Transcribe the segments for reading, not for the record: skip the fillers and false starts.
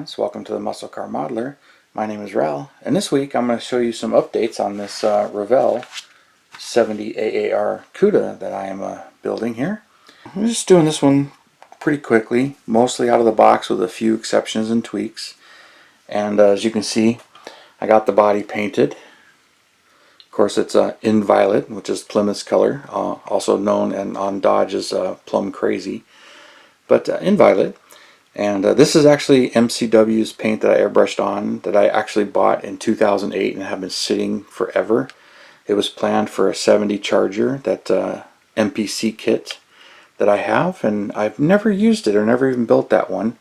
friends, welcome to the Muscle Car Modeler. My name is Revell, and this week I'm going to show you some updates on this Revell 70 AAR Cuda that I am building here. I'm just doing this one pretty quickly, mostly out of the box with a few exceptions and tweaks. And as you can see, I got the body painted. Of course, it's in violet, which is Plymouth's color, also known and on Dodge as Plum Crazy, but in violet. And this is actually MCW's paint that I airbrushed on, that I actually bought in 2008 and have been sitting forever. It was planned for a 70 Charger, that MPC kit that I have, and I've never used it or never even built that one.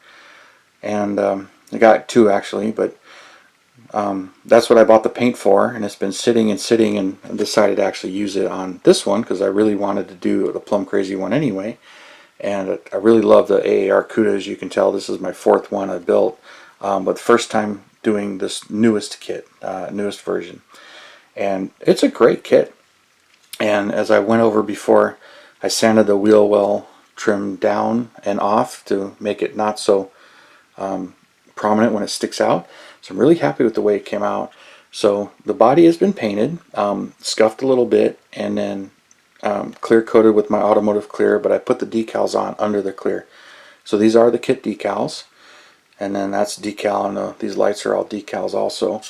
And I got two actually, but that's what I bought the paint for, and it's been sitting and decided to actually use it on this one because I really wanted to do the Plum Crazy one anyway. And I really love the AAR Cuda. As you can tell, this is my fourth one I built, but the first time doing this newest kit, newest version. And it's a great kit. And as I went over before, I sanded the wheel well trim down and off to make it not so prominent when it sticks out. So I'm really happy with the way it came out. So the body has been painted, scuffed a little bit, and then clear coated with my automotive clear, but I put the decals on under the clear. So these are the kit decals, and then that's decal, and these lights are all decals also.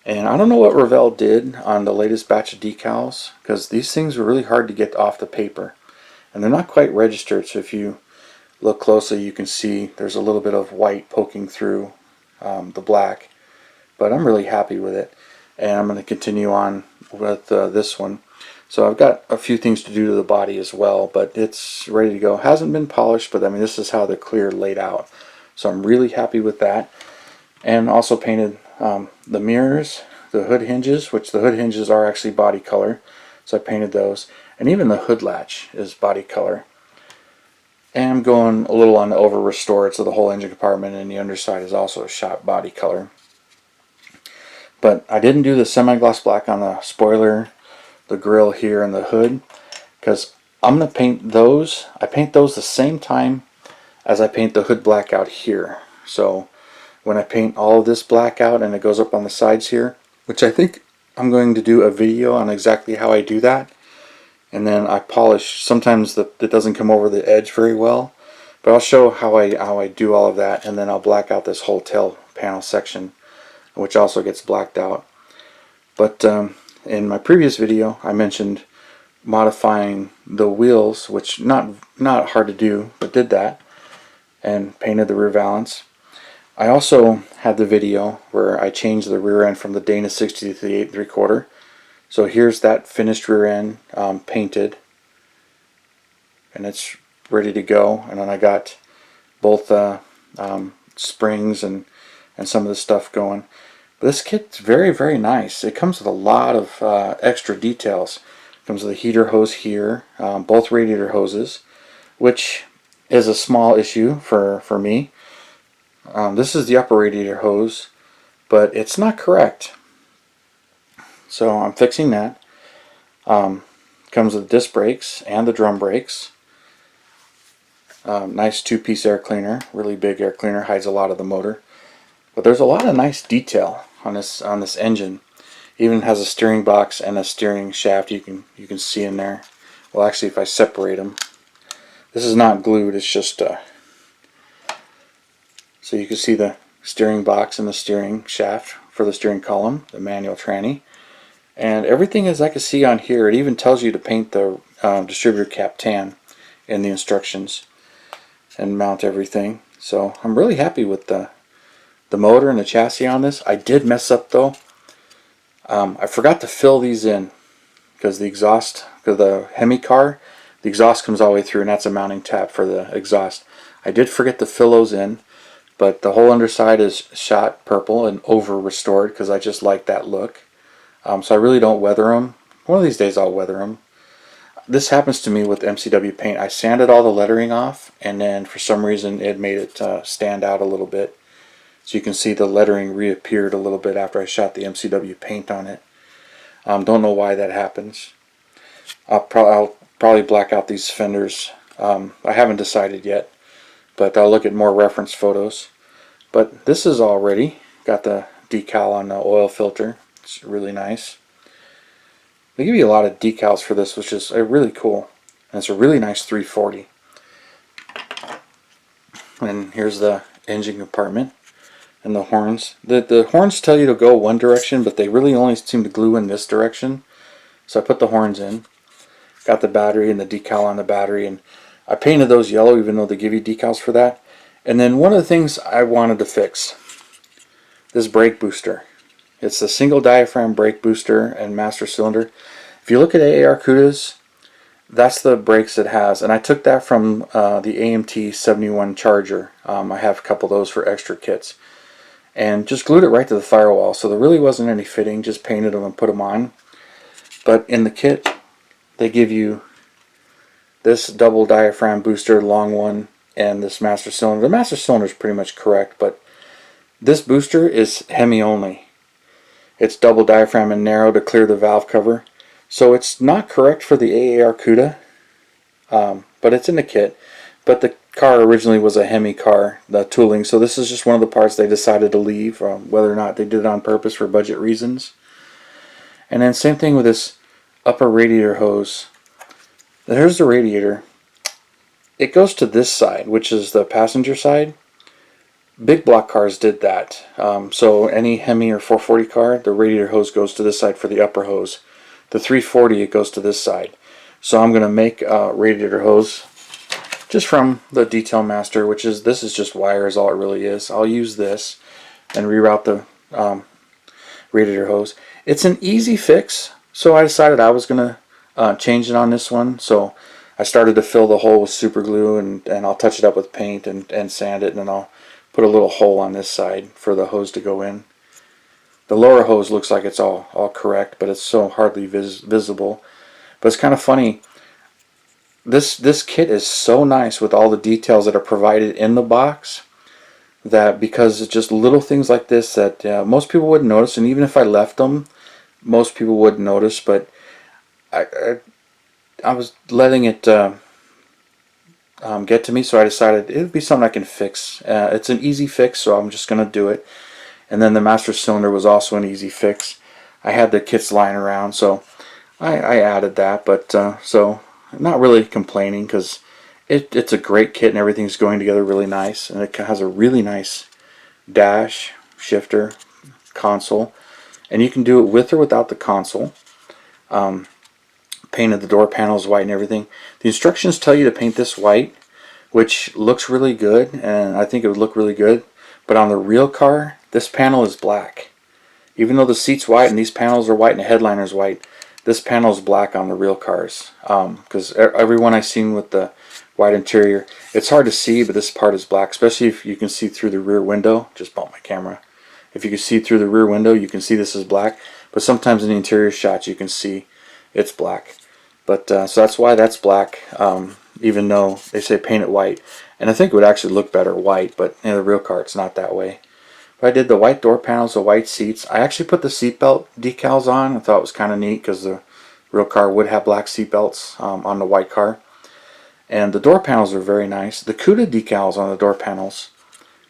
And I don't know what Revell did on the latest batch of decals, because these things are really hard to get off the paper, and they're not quite registered. So if you look closely, you can see there's a little bit of white poking through the black, but I'm really happy with it, and I'm going to continue on with this one. So I've got a few things to do to the body as well, but it's ready to go. Hasn't been polished, but I mean, this is how the clear laid out. So I'm really happy with that. And also painted the mirrors, the hood hinges, which the hood hinges are actually body color. So I painted those. And even the hood latch is body color. And I'm going a little on the over restored, so the whole engine compartment and the underside is also a shot body color. But I didn't do the semi-gloss black on the spoiler, the grill here, and the hood, because I'm going to paint those. I paint those the same time as I paint the hood black out here. So when I paint all of this black out and it goes up on the sides here, which I think I'm going to do a video on exactly how I do that, and then I polish. Sometimes it doesn't come over the edge very well, but I'll show how I do all of that, and then I'll black out this whole tail panel section, which also gets blacked out. But in my previous video, I mentioned modifying the wheels, which not hard to do, but did that, and painted the rear valance. I also had the video where I changed the rear end from the Dana 60 to the 8 3/4. So here's that finished rear end, painted, and it's ready to go. And then I got both springs and some of the stuff going. This kit's very nice. It comes with a lot of extra details. It comes with a heater hose here, both radiator hoses, which is a small issue for me. This is the upper radiator hose, but it's not correct. So I'm fixing that. Comes with disc brakes and the drum brakes. Nice two-piece air cleaner, really big air cleaner, hides a lot of the motor. But there's a lot of nice detail on this engine. Even has a steering box and a steering shaft you can see in there. Well, actually, if I separate them, this is not glued. It's just so you can see the steering box and the steering shaft for the steering column, the manual tranny, and everything as I can see on here. It even tells you to paint the distributor cap tan in the instructions and mount everything. So I'm really happy with the motor and the chassis on this. I did mess up though. I forgot to fill these in because the exhaust, because the Hemi car, the exhaust comes all the way through, and that's a mounting tab for the exhaust. I did forget to fill those in, but the whole underside is shot purple and over restored because I just like that look. So I really don't weather them. One of these days I'll weather them. This happens to me with MCW paint. I sanded all the lettering off, and then for some reason it made it stand out a little bit. So you can see the lettering reappeared a little bit after I shot the MCW paint on it. Don't know why that happens. I'll probably black out these fenders. I haven't decided yet, but I'll look at more reference photos. But this is all ready. Got the decal on the oil filter. It's really nice. They give you a lot of decals for this, which is really cool. And it's a really nice 340. And here's the engine compartment and the horns. The horns tell you to go one direction, but they really only seem to glue in this direction. So I put the horns in. Got the battery and the decal on the battery, and I painted those yellow even though they give you decals for that. And then one of the things I wanted to fix, this brake booster. It's a single diaphragm brake booster and master cylinder. If you look at AAR Cudas, that's the brakes it has, and I took that from the AMT 71 Charger. I have a couple of those for extra kits, and just glued it right to the firewall, so there really wasn't any fitting, just painted them and put them on. But in the kit they give you this double diaphragm booster, long one, and this master cylinder. The master cylinder is pretty much correct, but this booster is Hemi only. It's double diaphragm and narrow to clear the valve cover. So it's not correct for the AAR Cuda, but it's in the kit. But the car originally was a Hemi car, the tooling, so this is just one of the parts they decided to leave, whether or not they did it on purpose for budget reasons. And then same thing with this upper radiator hose. Here's the radiator. It goes to this side, which is the passenger side. Big block cars did that. So any Hemi or 440 car, the radiator hose goes to this side for the upper hose. The 340, it goes to this side. So I'm going to make a radiator hose just from the Detail Master, which is, this is just wire is all it really is. I'll use this and reroute the radiator hose. It's an easy fix, so I decided I was going to change it on this one. So I started to fill the hole with super glue, and I'll touch it up with paint and sand it, and then I'll put a little hole on this side for the hose to go in. The lower hose looks like it's all correct, but it's so hardly visible. But it's kind of funny. This kit is so nice with all the details that are provided in the box, that because it's just little things like this that most people wouldn't notice, and even if I left them, most people wouldn't notice. But I was letting it get to me, so I decided it would be something I can fix. It's an easy fix, so I'm just going to do it. And then the master cylinder was also an easy fix. I had the kits lying around, so I added that. But so I'm not really complaining, because it's a great kit and everything's going together really nice. And it has a really nice dash, shifter, console. And you can do it with or without the console. Painted the door panels white and everything. The instructions tell you to paint this white, which looks really good, and I think it would look really good. But on the real car, this panel is black. Even though the seat's white and these panels are white and the headliner's white, this panel is black on the real cars. Because every one I've seen with the white interior, it's hard to see, but this part is black, especially if you can see through the rear window. Just bump my camera. If you can see through the rear window, you can see this is black. But sometimes in the interior shots, you can see it's black. But so that's why that's black, even though they say paint it white. And I think it would actually look better white, but in the real car it's not that way. But I did the white door panels, the white seats. I actually put the seatbelt decals on. I thought it was kind of neat, because the real car would have black seatbelts on the white car. And the door panels are very nice. The Cuda decals on the door panels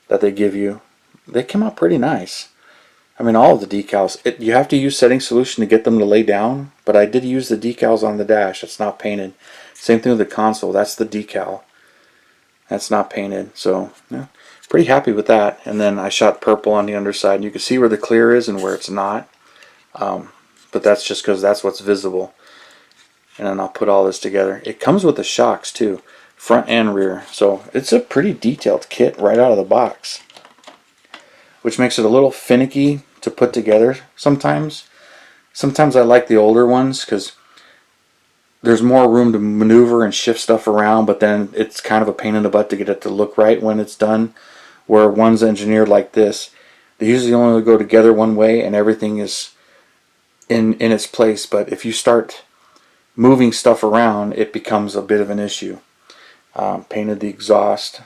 that they give you, they come out pretty nice. I mean, all of the decals, you have to use setting solution to get them to lay down, but I did use the decals on the dash. It's not painted. Same thing with the console. That's the decal. That's not painted. So, yeah, pretty happy with that. And then I shot purple on the underside, and you can see where the clear is and where it's not. But that's just because that's what's visible. And then I'll put all this together. It comes with the shocks too, front and rear. So it's a pretty detailed kit right out of the box, which makes it a little finicky to put together sometimes. Sometimes I like the older ones because there's more room to maneuver and shift stuff around, but then it's kind of a pain in the butt to get it to look right when it's done. Where one's engineered like this, they usually only go together one way and everything is in its place. But if you start moving stuff around, it becomes a bit of an issue. Painted the exhaust,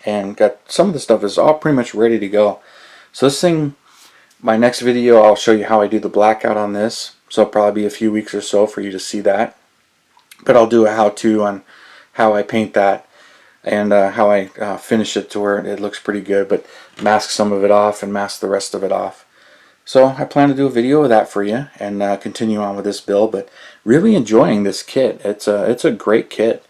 and got some of the stuff is all pretty much ready to go. So this thing, my next video, I'll show you how I do the blackout on this. So it'll probably be a few weeks or so for you to see that. But I'll do a how-to on how I paint that. and how I finish it to where it looks pretty good, but mask some of it off and mask the rest of it off. So I plan to do a video of that for you and continue on with this build, but really enjoying this kit. It's a great kit,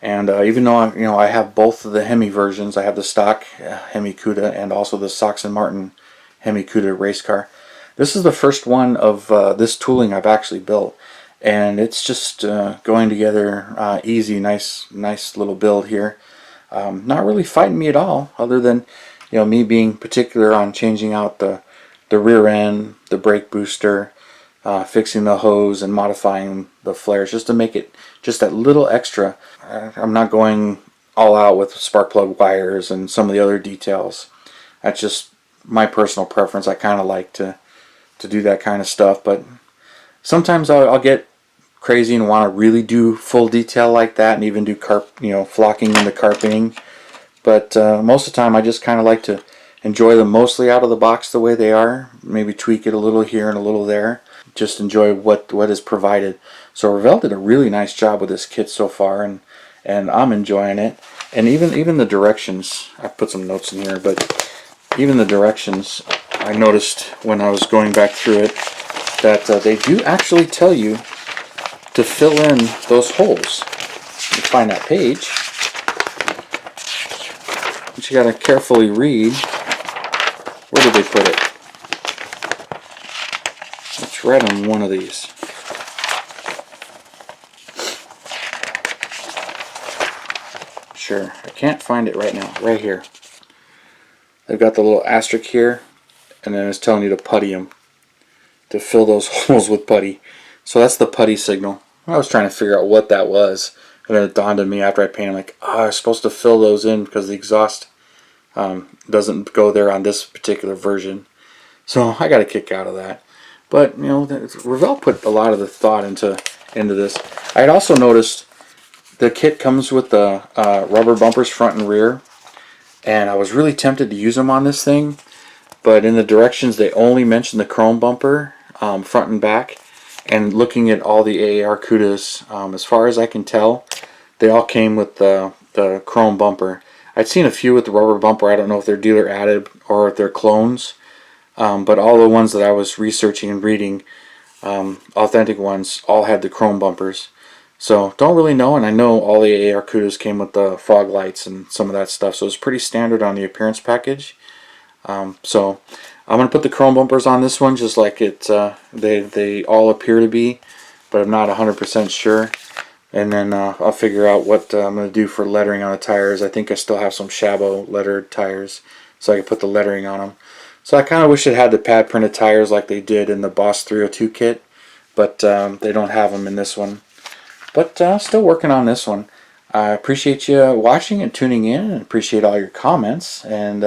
and even though I have both of the Hemi versions, I have the stock Hemi Cuda and also the Sox and Martin Hemi Cuda race car. This is the first one of this tooling I've actually built, and it's just going together easy, nice little build here. Not really fighting me at all, other than me being particular on changing out the rear end, the brake booster, fixing the hose and modifying the flares just to make it just that little extra. I'm not going all out with spark plug wires and some of the other details. That's just my personal preference. I kind of like to do that kind of stuff, but sometimes I'll get crazy and want to really do full detail like that, and even do flocking into carpeting. But most of the time I just kind of like to enjoy them mostly out of the box the way they are. Maybe tweak it a little here and a little there. Just enjoy what is provided. So Revell did a really nice job with this kit so far, and I'm enjoying it. And even the directions, I put some notes in here, but even the directions, I noticed when I was going back through it that they do actually tell you to fill in those holes. You find that page, but you got to carefully read. Where did they put it? It's right on one of these. Sure, I can't find it right now. Right here. They've got the little asterisk here, and then it's telling you to putty them, to fill those holes with putty. So that's the putty signal. I was trying to figure out what that was, and then it dawned on me after I painted, like, oh, I was supposed to fill those in because the exhaust doesn't go there on this particular version. So I got a kick out of that. But Revell put a lot of the thought into this. I had also noticed the kit comes with the rubber bumpers front and rear, and I was really tempted to use them on this thing, but in the directions they only mention the chrome bumper front and back. And looking at all the AAR Cudas, as far as I can tell, they all came with the chrome bumper. I'd seen a few with the rubber bumper. I don't know if they're dealer added or if they're clones, but all the ones that I was researching and reading, authentic ones, all had the chrome bumpers. So don't really know, and I know all the AAR Cudas came with the fog lights and some of that stuff, so it's pretty standard on the appearance package. So I'm going to put the chrome bumpers on this one just like they all appear to be, but I'm not 100% sure. And then I'll figure out what I'm going to do for lettering on the tires. I think I still have some Shabo lettered tires, so I can put the lettering on them. So I kind of wish it had the pad printed tires like they did in the Boss 302 kit, but they don't have them in this one. But still working on this one. I appreciate you watching and tuning in, and appreciate all your comments. And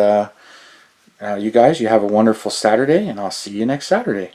you guys, you have a wonderful Saturday, and I'll see you next Saturday.